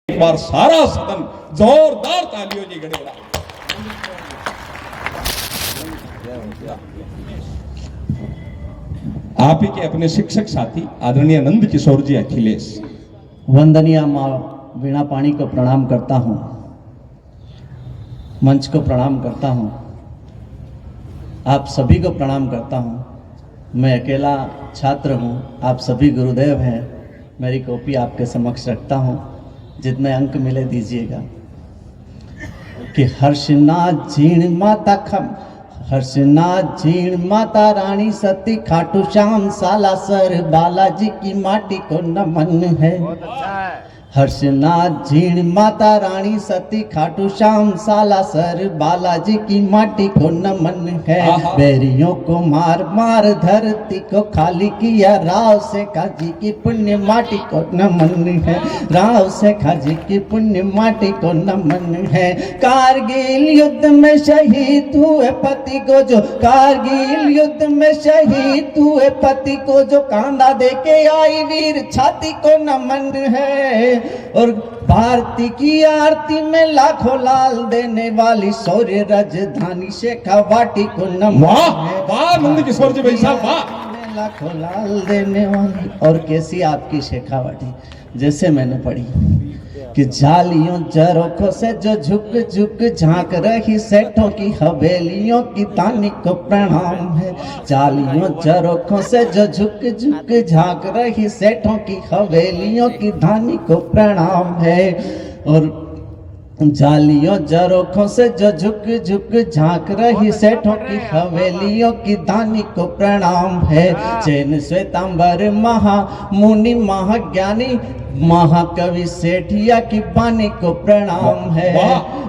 एक बार सारा सदन जोरदार तालियों की गड़गड़ा। आप ही के अपने शिक्षक साथी आदरणीय नंद किशोर जी अखिलेश। वंदनीय माँ वीणा पाणी को प्रणाम करता हूँ, मंच को प्रणाम करता हूँ, आप सभी को प्रणाम करता हूँ। मैं अकेला छात्र हूँ, आप सभी गुरुदेव हैं। मेरी कॉपी आपके समक्ष रखता हूँ, जितने अंक मिले दीजिएगा। कि हर्षनाथ जीण माता खम, हर्षनाथ जीण माता रानी सती खाटू श्याम सालासर बालाजी की माटी को नमन है। हर्षनाथ जीण माता रानी सती खाटू श्याम सालासर बालाजी की माटी को नमन है। बैरियों को मार मार धरती को खाली किया, राव से खाजी की पुण्य माटी को नमन है। राव से खाजी की पुण्य माटी को नमन है। कारगिल युद्ध में शहीद हुए पति को जो, कारगिल युद्ध में शहीद हुए पति को जो कांधा दे के आई वीर छाती को नमन है। और भारती की आरती में लाखों लाल देने वाली शौर्य राजधानी शेखावाटी को नमन है। वाह नंद किशोर जी भाई साहब वाह। लाखों लाल देने वाली। और कैसी आपकी शेखावाटी, जैसे मैंने पढ़ी कि जालियों झरोखों से जो झुक झुक झांक रही सेठों की हवेलियों की तानी को प्रणाम है। जालियों झरोखों से जो झुक झुक झांक रही सेठों की हवेलियों की धानी को प्रणाम है। और जालियों झरोखों से जो झुक झुक झांक रही सेठों की हवेलियों की दानी को प्रणाम है। चैन श्वेतांबर महामुनि महाज्ञानी महाकवि सेठिया की बानी को प्रणाम है।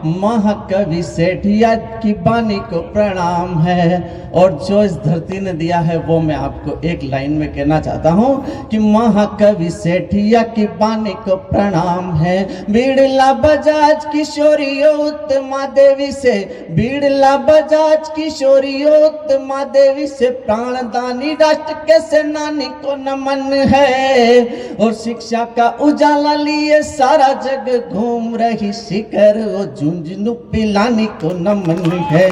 महाकवि सेठिया की बानी को प्रणाम है। और जो इस धरती ने दिया है वो मैं आपको एक लाइन में कहना चाहता हूँ कि महाकवि सेठिया की बानी को प्रणाम है। बिड़ला बजाज किशोरियों उत्तमा देवी से, बिड़ला बजाज किशोरियों उत्तमा देवी से प्राणदानी राष्ट्र के सेनानी को नमन है। और शिक्षा का उजाला लिए सारा जग घूम रही शिखर वो झुंझुनू पिलानी को नमन है।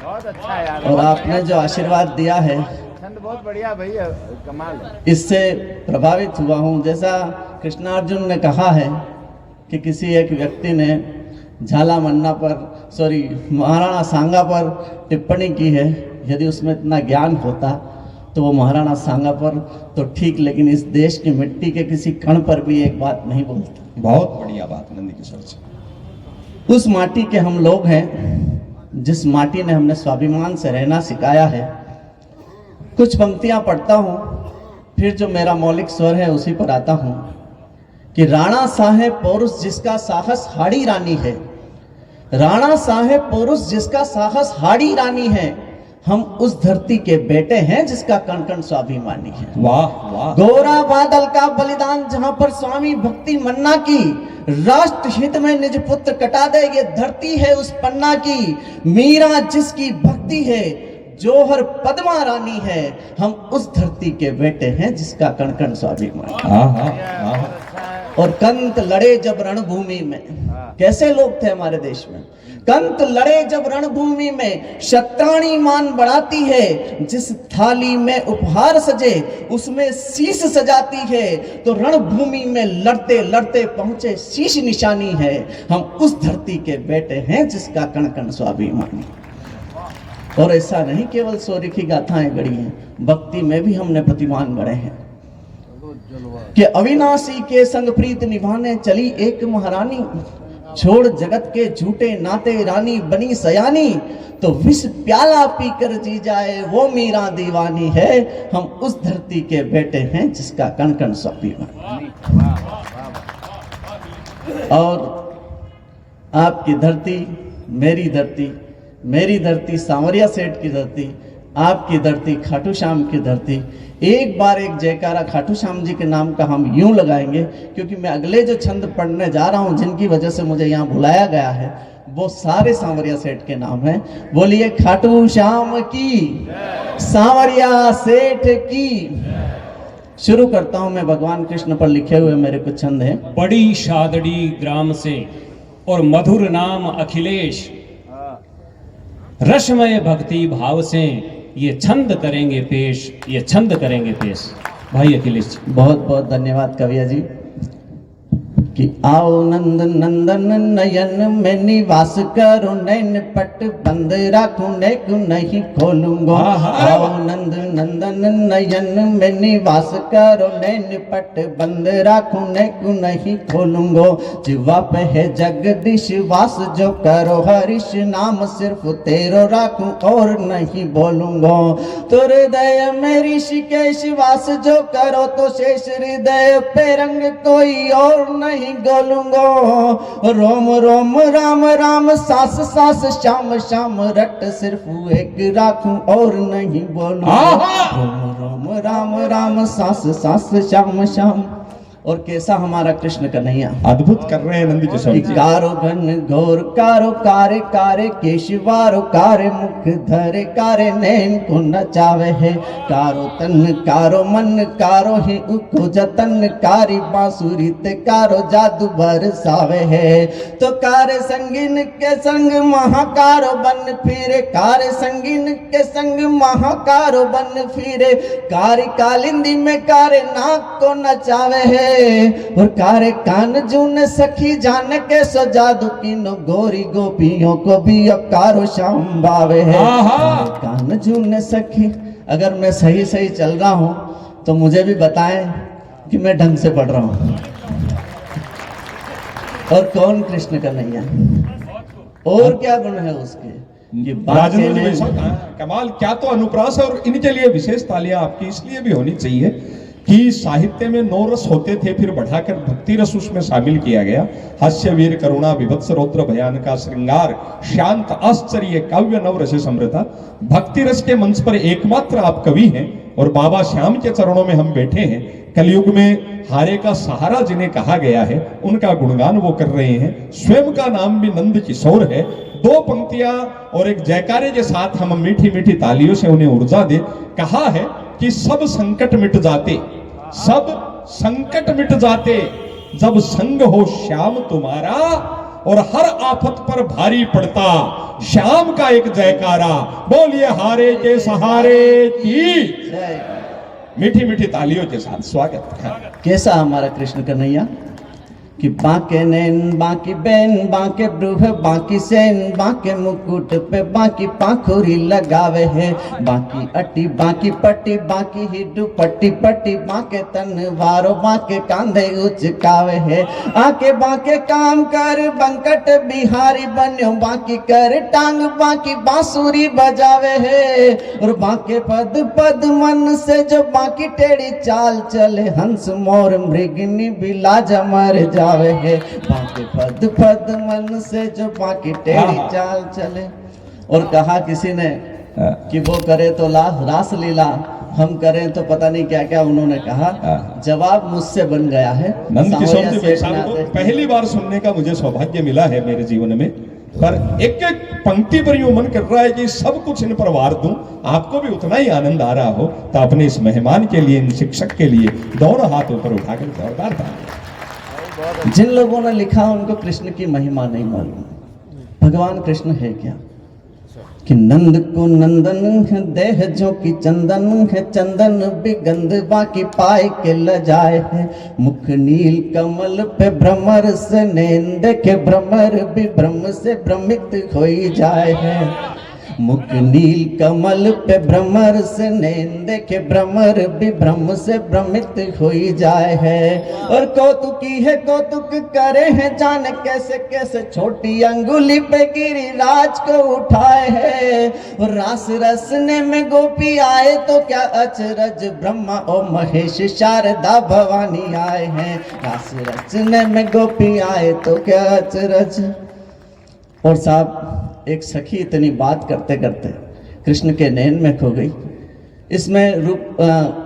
बहुत अच्छा यार। और आपने जो आशीर्वाद दिया है छंद बहुत बढ़िया भैया, कमाल। इससे प्रभावित हुआ हूँ। जैसा कृष्णार्जुन ने कहा है कि किसी एक व्यक्ति ने झाला मन्ना पर, महाराणा सांगा पर टिप्पणी की है। यदि उसमें इतना ज्ञान होता तो वो महाराणा सांगा पर तो ठीक, लेकिन इस देश की मिट्टी के किसी कण पर भी एक बात नहीं बोलता। बहुत बढ़िया बात नंद किशोर जी। उस माटी के हम लोग हैं जिस माटी ने हमने स्वाभिमान से रहना सिखाया है। कुछ पंक्तियां पढ़ता हूं, फिर जो मेरा मौलिक स्वर है उसी पर आता हूं कि राणा साहेब पौरुष जिसका साहस हाड़ी रानी है। राणा साहेब पौरुष जिसका साहस हाड़ी रानी है। हम उस धरती के बेटे हैं जिसका कण कण स्वाभिमानी है। वाह वाह। गोरा बादल का बलिदान जहां पर स्वामी भक्ति मन्ना की राष्ट्र हित में निज पुत्र कटा दे, ये धरती है उस पन्ना की। मीरा जिसकी भक्ति है, जोहर पद्मा रानी है। हम उस धरती के बेटे हैं जिसका कण कण स्वाभिमान। और कंत लड़े जब रणभूमि में, कैसे लोग थे हमारे देश में। कंत लड़े जब रणभूमि में, शत्राणी मान बढ़ाती है। जिस थाली में उपहार सजे उसमें शीश सजाती है। तो रणभूमि में लड़ते लड़ते पहुंचे शीश निशानी है। हम उस धरती के बेटे हैं जिसका कण कण स्वाभिमानी। और ऐसा नहीं केवल सौर्य की गाथाएं गढ़ी हैं, भक्ति में भी हमने प्रतिमान गढ़े हैं कि अविनाशी के संग प्रीत निभाने चली एक महारानी। छोड़ जगत के झूठे नाते रानी बनी सयानी। तो विष प्याला पीकर जी जाए वो मीरा दीवानी है। हम उस धरती के बेटे हैं जिसका कण कण स्वाभिमान। और आपकी धरती, मेरी धरती, मेरी धरती सांवरिया सेठ की धरती, आपकी धरती खाटू श्याम की धरती। एक बार एक जयकारा खाटू श्याम जी के नाम का हम यूं लगाएंगे, क्योंकि मैं अगले जो छंद पढ़ने जा रहा हूं जिनकी वजह से मुझे यहाँ बुलाया गया है वो सारे सांवरिया सेठ के नाम हैं। बोलिए खाटू श्याम की, सांवरिया सेठ की। शुरू करता हूं मैं भगवान कृष्ण पर लिखे हुए मेरे कुछ छंद हैं। बड़ी शादड़ी ग्राम से और मधुर नाम अखिलेश, रसमय भक्ति भाव से ये छंद करेंगे पेश, ये छंद करेंगे पेश। भाई अखिलेश जी। बहुत बहुत धन्यवाद कविया जी। कि आओ नंद नंदन नयन में निवास करो, नैन पट बंद राखूं नेक नहीं खोलूंगा। आओ नंद नंदन नयन में निवास करो, नैन पट बंद राखूं नेक नहीं खोलूंगा। जिवा पे है जगदीश वास, जो करो हरीश नाम सिर्फ तेरो राखूं और नहीं बोलूंगा। तो हृदय में ऋषिकेश वास, जो करो तो शेष हृदय पे रंग कोई और नहीं गोलूंगो। रोम रोम राम राम सास सास श्याम श्याम रट सिर्फ एक राखूं और नहीं बोलूंगा। रोम रोम राम राम सास सास श्याम श्याम। और कैसा हमारा कृष्ण कन्हैया अद्भुत कर रहे हैं नंद किशोर जी। कारो घन घोर कारो कारे कारे केशवारो कारे मुख धरे कारे नैन को नचावे है। कारो तन कारो मन कारो ही उको जतन कारी बांसुरी ते कारो जादू बरसावे है। तो कारे संगीन के संग महाकारो बन फिरे, कारे संगीन के संग महाकारो बन फिरे। कारी कालिंदी में कारे नाक को नचावे है। और कारे कान जून सखी जान के सो जादू किनो गोरी गोपियों को भी अकारो श्याम बावे है। कान जून सखी। अगर मैं सही सही चल रहा हूं तो मुझे भी बताएं कि मैं ढंग से पढ़ रहा हूं। और कौन कृष्ण कन्हैया, और क्या गुण है उसके कि राजेंद्र जी भाई साहब, कमाल, क्या तो अनुप्रास है। और इनके लिए विशेष तालियां आपकी इसलिए भी होनी चाहिए कि साहित्य में 9 रस होते थे, फिर बढ़ाकर भक्ति रस उसमें शामिल किया गया। हास्य वीर करुणा विभत्स रौद्र भयान का श्रृंगार शांत आश्चर्य काव्य नव रस समृता। भक्ति रस के मंच पर एकमात्र आप कवि हैं और बाबा श्याम के चरणों में हम बैठे हैं। कलयुग में हारे का सहारा जिन्हें कहा गया है, उनका गुणगान वो कर रहे हैं। स्वयं का नाम भी नंद किशोर है। 2 पंक्तियां और एक जयकारे के साथ हम मीठी मीठी तालियों से उन्हें ऊर्जा दे। कहा है कि सब संकट मिट जाते, सब संकट मिट जाते जब संग हो श्याम तुम्हारा, और हर आफत पर भारी पड़ता श्याम का एक जयकारा। बोलिए हारे के सहारे की। मीठी मीठी तालियों के साथ स्वागत है। कैसा हमारा कृष्ण कन्हैया कि बांके नैन बांकी बैन बांके ब्रूह बांकी सैन, बांके मुकुट पे बांकी पाखुरी लगावे है। बांकी अटी बांकी पट्टी बांकी ही दुपट्टी पट्टी, बांके तनवारो बांके कांधे उचकावे है। आके बांके काम कर बंकट बिहारी बन्यो, बांकी कर टांग बांकी बांसुरी बजावे है। और बांके पद पद मन से जो बांकी टेढ़ी चाल चले, हंस मोर मृगनी भी लाजा मर जा है। बाकी पद पद मन से जो बाकी टेढ़ी चाल चले। और कहा किसी ने कि वो करे तो रास लीला, हम करें तो पता नहीं क्या क्या उन्होंने कहा। जवाब मुझसे बन गया है। नंद किशोर जी भाई साहब को पहली बार सुनने का मुझे सौभाग्य मिला है मेरे जीवन में, पर एक एक पंक्ति पर यूं मन कर रहा है कि सब कुछ इन पर वार दूं। आपको भी उतना ही आनंद आ रहा हो तो अपने इस मेहमान के लिए, इन शिक्षक के लिए दोनों हाथ ऊपर उठाकर जोरदार ताली। जिन लोगों ने लिखा उनको कृष्ण की महिमा नहीं मालूम। भगवान कृष्ण है क्या कि नंद को नंदन है देह जो कि चंदन है, चंदन बिगंध बाकी पाए के लजाए है। मुख नील कमल पे भ्रमर से नैन देखे, भ्रमर भी ब्रह्म से भ्रमित हो जाए है। मुख नील कमल पे भ्रमर से नैन देखे, भ्रमर भी ब्रह्म से भ्रमित हो जाए है। और कौतुकी है कौतुक करे हैं, जाने कैसे कैसे छोटी अंगुली पे गिरी राज को उठाए है। और रास रसने में गोपी आए तो क्या अचरज, ब्रह्मा और महेश शारदा भवानी आए हैं। रास रचने में गोपी आए तो क्या अचरज। और साहब एक सखी इतनी बात करते करते कृष्ण के नैन में खो गई। इसमें रूप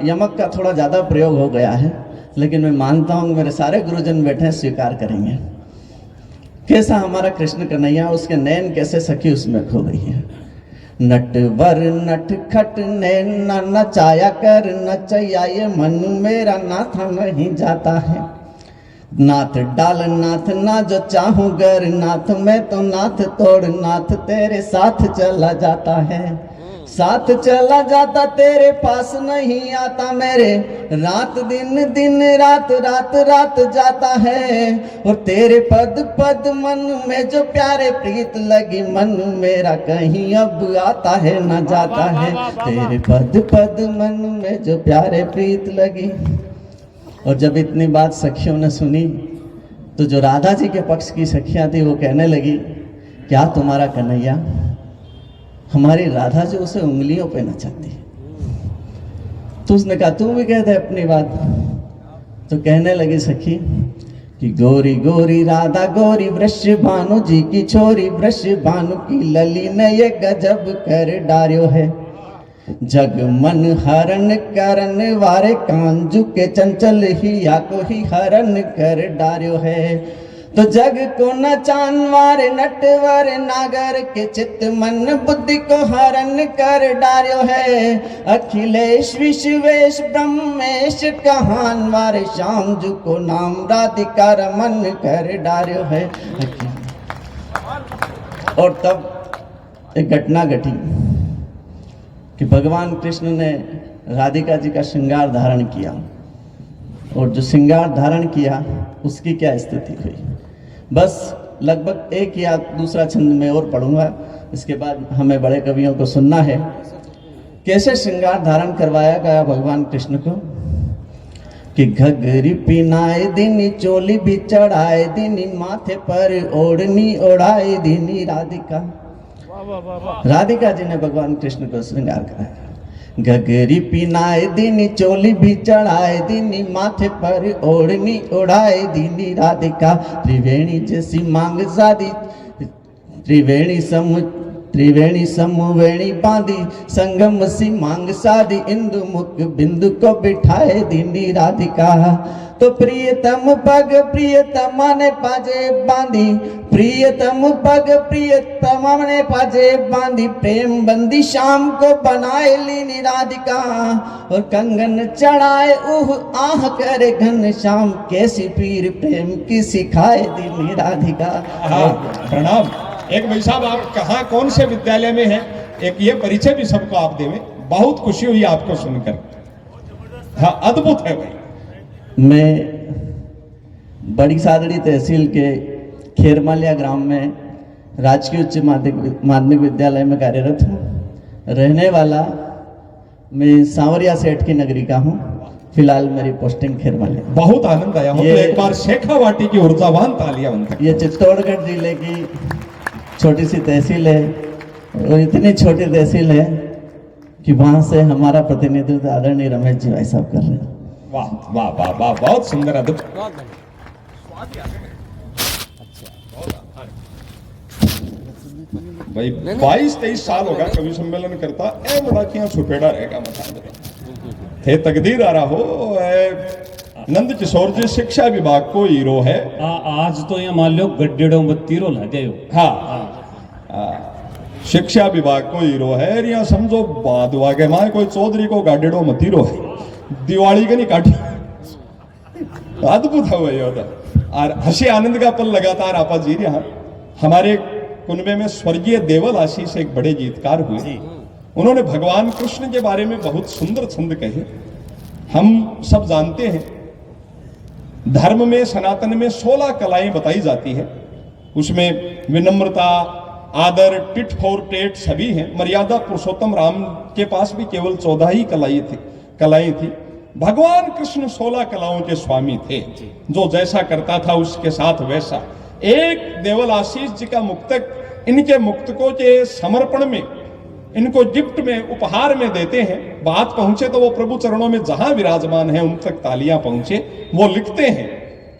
यमक का थोड़ा ज़्यादा प्रयोग हो गया है, लेकिन मैं मानता हूँ मेरे सारे गुरुजन बैठे हैं, स्वीकार करेंगे। कैसा हमारा कृष्ण कन्हैया, उसके नैन कैसे सखी उसमें खो गई है। नटवर नटखट ने न नचाया कर नचैया ये मन मेरा नाथ नहीं जाता है। नाथ डाल नाथ ना जो चाहूं गर नाथ मैं तो नाथ तोड़ नाथ तेरे साथ चला जाता है। साथ चला जाता तेरे पास नहीं आता मेरे रात दिन दिन रात रात रात जाता है। और तेरे पद पद मन में जो प्यारे प्रीत लगी मन मेरा कहीं अब आता है न जाता है। तेरे पद पद मन में जो प्यारे प्रीत लगी। और जब इतनी बात सखियों ने सुनी तो जो राधा जी के पक्ष की सखियां थी वो कहने लगी क्या तुम्हारा कन्हैया हमारी राधा जो उसे उंगलियों पे नचाती है। तो उसने कहा तू भी कहते अपनी बात। तो कहने लगी सखी कि गोरी गोरी राधा गोरी वृष भानु जी की छोरी वृष भानु की लली ने ये गजब कर डार्यो है। जग मन हरण करन वारे कांजू के चंचल ही या को ही हरण कर डार्यो है। तो जग को नचान वारे नटवर नागर के चित्त मन बुद्धि को हरण कर डार्यो है। अखिलेश विश्वेश ब्रह्मेश कहान वारे श्याम जी को नाम राधिका रमन कर डार्यो है। और तब एक घटना घटी कि भगवान कृष्ण ने राधिका जी का श्रृंगार धारण किया। और जो श्रृंगार धारण किया उसकी क्या स्थिति हुई बस लगभग एक या दूसरा छंद में और पढ़ूंगा। इसके बाद हमें बड़े कवियों को सुनना है कैसे श्रृंगार धारण करवाया गया भगवान कृष्ण को कि घघरी पिनाए दिनी चोली भी चढ़ाए दिनी माथे पर ओढ़नी ओढ़ाए दिनी राधिका। राधिका जी ने भगवान कृष्ण को श्रृंगार कराया। घघरी पिनाए दिनी चोली भी चढ़ाए दिनी माथे पर ओढ़नी ओढ़ाए दिनी राधिका। त्रिवेणी जैसी मांग सादी त्रिवेणी समवेणी बांधी संगम सी मांग सादी इंदु मुख बिंदु को बिठाए दिनी राधिका। तो प्रियतम पग प्रियतमा ने पाजे बांधी प्रियतम पग प्रियतमा ने पाजे बांधी प्रेम बंदी शाम को बनाए लीनी राधिका। और कंगन चढ़ाए उह आह करे घन श्याम कैसी पीर प्रेम की सिखाए दीनी राधिका। प्रणाम। एक भाई साहब आप कहाँ कौन से विद्यालय में हैं एक ये परिचय भी सबको आप देवें। बहुत खुशी हुई आपको सुनकर। हाँ अद्भुत है भाई। मैं बड़ी सादड़ी तहसील के खेरमालिया ग्राम में राजकीय उच्च माध्यमिक विद्यालय में कार्यरत हूँ। रहने वाला मैं सांवरिया सेठ की नगरी का हूँ। फिलहाल मेरी पोस्टिंग खेरमालिया। बहुत आनंद आया हो। तो एक बार शेखावाटी की ऊर्जावान तालियां उन तक। ये चित्तौड़गढ़ जिले की छोटी सी तहसील है और इतनी छोटी तहसील है कि वहां से हमारा प्रतिनिधित्व आदरणीय रमेश जी भाई साहब कर रहे हैं। वाह वाह वाह वाह बहुत सुंदर अद्भुत। भाई 22-23 साल होगा कवि सम्मेलन करता ए मुड़ाकियां छुपेड़ा रहेगा मत थे तकदीर आ रहा हो। नंद किशोर जी शिक्षा विभाग को हीरो है। आज तो ये मान लो गड्ढेड़ों बत्तीरो लगे हो। हाँ शिक्षा विभाग को हीरो है। यहाँ समझो बाद वागे माए कोई चौधरी को गाडेड़ो मतीरो है दिवाली का नहीं काटी। अद्भुत है वही होता। और हंसी आनंद का पल लगातार आपा जी रहे हैं। हमारे कुनबे में स्वर्गीय देवल आशीष एक बड़े गीतकार हुए। उन्होंने भगवान कृष्ण के बारे में बहुत सुंदर छंद कहे। हम सब जानते हैं धर्म में सनातन में 16 कलाएं बताई जाती है। उसमें विनम्रता आदर टिट फॉर टेट सभी हैं। मर्यादा पुरुषोत्तम राम के पास भी केवल 14 ही कलाएं थी। भगवान कृष्ण 16 कलाओं के स्वामी थे। जो जैसा करता था उसके साथ वैसा। एक देवल आशीष जी का मुक्तक इनके मुक्तकों के समर्पण में इनको गिफ्ट में उपहार में देते हैं। बात पहुंचे तो वो प्रभु चरणों में जहां विराजमान है उन तक तालियां पहुंचे। वो लिखते हैं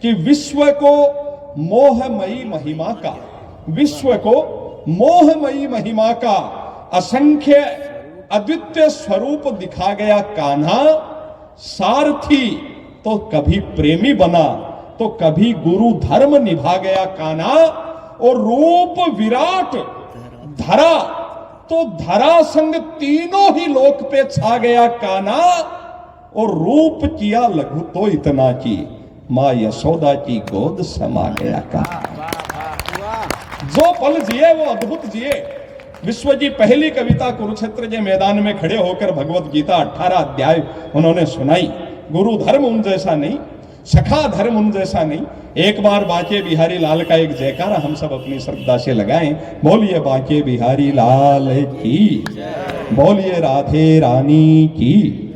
कि विश्व को मोहमयी महिमा का विश्व को मोहमयी महिमा का असंख्य अद्वितीय स्वरूप दिखा गया कान्हा। सारथी तो कभी प्रेमी बना तो कभी गुरु धर्म निभा गया कान्हा। और रूप विराट धरा तो धरा संग तीनों ही लोक पे छा गया काना, और रूप किया लघु तो इतना की मां यशोदा की गोद समा गया का। जो पल जिए वो अद्भुत जिए। विश्व जी पहली कविता कुरुक्षेत्र के मैदान में खड़े होकर भगवत गीता 18 अध्याय उन्होंने सुनाई। गुरु धर्म उन जैसा नहीं, सखा धर्म उन जैसा नहीं। एक बार बांके बिहारी लाल का एक जयकारा हम सब अपनी श्रद्धा से लगाएं। बोलिए बांके बिहारी लाल की, बोलिए राधे रानी की।